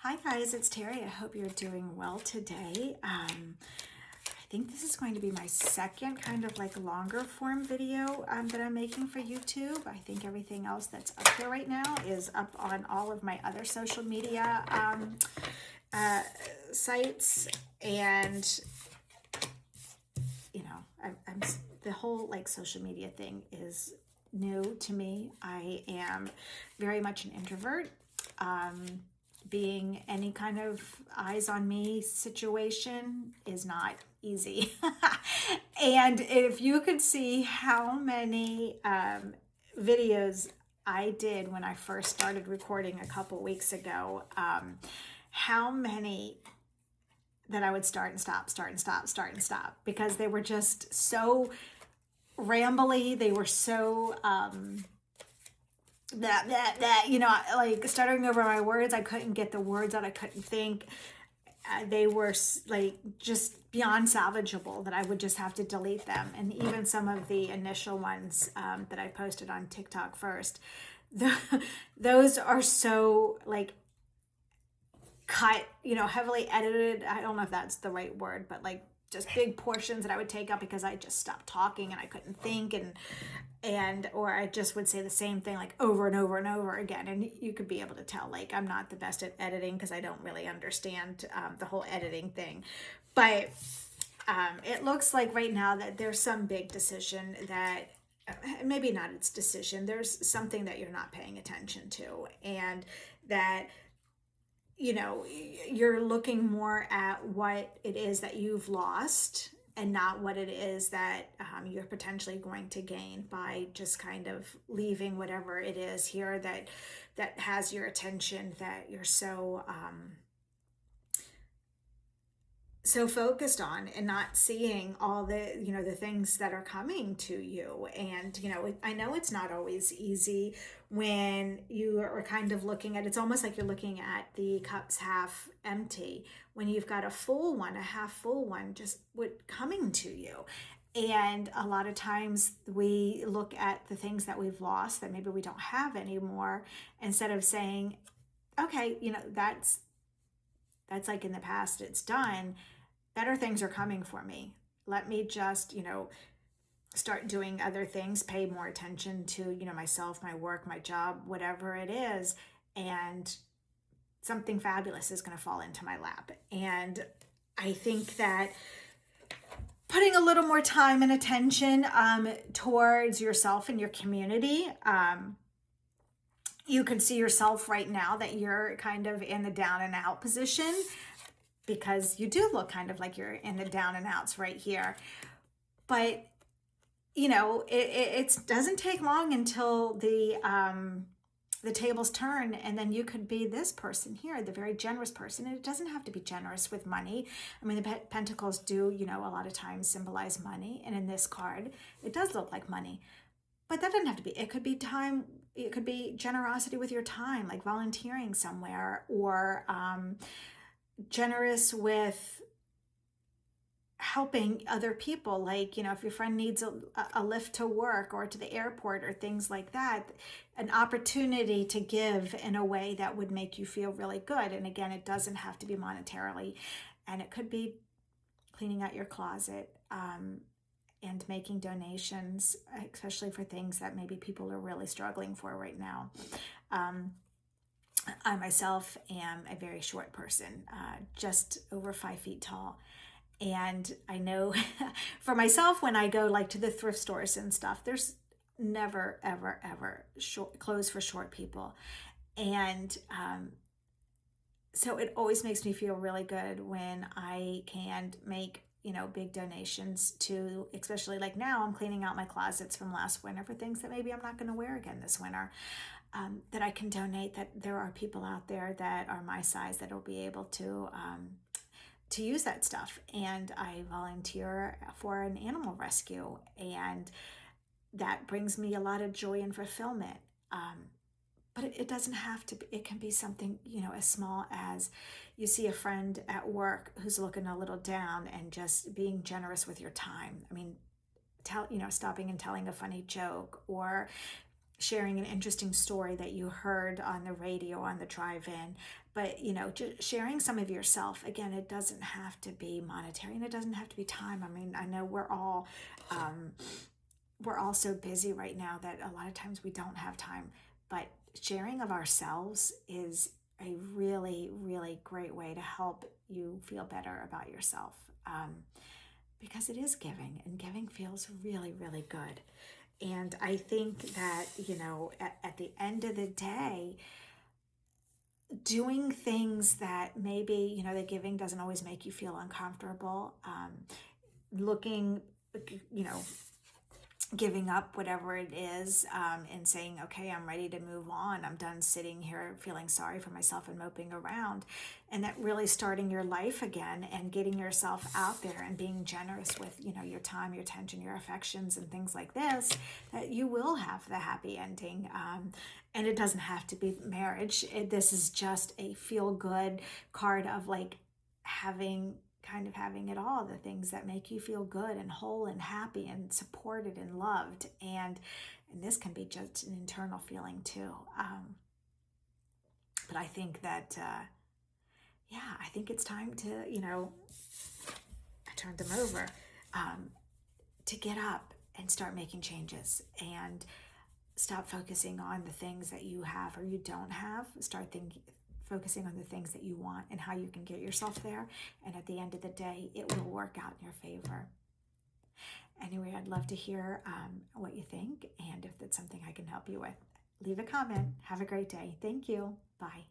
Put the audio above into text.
Hi guys, it's Terry. I hope you're doing well today. I think this is going to be my second kind of like longer form video that I'm making for YouTube. I think everything else that's up there right now is up on all of my other social media sites, and I'm the whole like social media thing is new to me. I am very much an introvert. Being any kind of eyes on me situation is not easy. And if you could see how many videos I did when I first started recording a couple weeks ago, how many that I would start and stop, start and stop, start and stop, because they were just so rambly. They were so like stuttering over my words. I couldn't get the words out. I couldn't think. They were like just beyond salvageable, that I would just have to delete them. And even some of the initial ones that I posted on TikTok first, those are so like cut, heavily edited. I don't know if that's the right word, but like just big portions that I would take up because I just stopped talking and I couldn't think, or I just would say the same thing like over and over and over again. And you could be able to tell like I'm not the best at editing because I don't really understand the whole editing thing. But it looks like right now that there's some big decision that maybe not its decision. There's something that you're not paying attention to, and that you're looking more at what it is that you've lost and not what it is that you're potentially going to gain by just kind of leaving whatever it is here that has your attention, that you're so focused on, and not seeing all the things that are coming to you. And I know it's not always easy when you are kind of looking at, it's almost like you're looking at the cups half empty when you've got a full one, a half full one just coming to you. And a lot of times we look at the things that we've lost that maybe we don't have anymore, instead of saying, okay, that's like in the past, it's done. Better things are coming for me. Let me just, start doing other things, pay more attention to, myself, my work, my job, whatever it is. And something fabulous is going to fall into my lap. And I think that putting a little more time and attention towards yourself and your community, you can see yourself right now that you're kind of in the down and out position, because you do look kind of like you're in the down and outs right here. But it doesn't take long until the tables turn, and then you could be this person here, the very generous person. And it doesn't have to be generous with money. I mean, the pentacles do, a lot of times symbolize money, and in this card, it does look like money. But that doesn't have to be. It could be time. It could be generosity with your time, like volunteering somewhere, or generous with helping other people. Like, if your friend needs a lift to work or to the airport or things like that, an opportunity to give in a way that would make you feel really good. And again, it doesn't have to be monetarily, and it could be cleaning out your closet, and making donations, especially for things that maybe people are really struggling for right now. I myself am a very short person, just over 5 feet tall. And I know for myself, when I go like to the thrift stores and stuff, there's never, ever, ever clothes for short people. And so it always makes me feel really good when I can make big donations to, especially like now I'm cleaning out my closets from last winter for things that maybe I'm not going to wear again this winter. That I can donate, that there are people out there that are my size that will be able to use that stuff. And I volunteer for an animal rescue, and that brings me a lot of joy and fulfillment. But it doesn't have to be. It can be something, as small as you see a friend at work who's looking a little down, and just being generous with your time. I mean, stopping and telling a funny joke, or sharing an interesting story that you heard on the radio on the drive-in, but just sharing some of yourself. Again, it doesn't have to be monetary, and it doesn't have to be time. I mean, I know we're all so busy right now that a lot of times we don't have time, but sharing of ourselves is a really, really great way to help you feel better about yourself, because it is giving, and giving feels really, really good. And I think that, at the end of the day, doing things that maybe, the giving doesn't always make you feel uncomfortable, looking, you know, giving up whatever it is, and saying, okay, I'm ready to move on. I'm done sitting here feeling sorry for myself and moping around. And that really starting your life again and getting yourself out there and being generous with, your time, your attention, your affections, and things like this, that you will have the happy ending. And it doesn't have to be marriage. This is just a feel good card of like having it all, the things that make you feel good and whole and happy and supported and loved. And this can be just an internal feeling too. But I think that I think it's time to, I turned them over, to get up and start making changes, and stop focusing on the things that you have or you don't have. Start focusing on the things that you want and how you can get yourself there. And at the end of the day, it will work out in your favor. Anyway, I'd love to hear what you think, and if that's something I can help you with. Leave a comment. Have a great day. Thank you. Bye.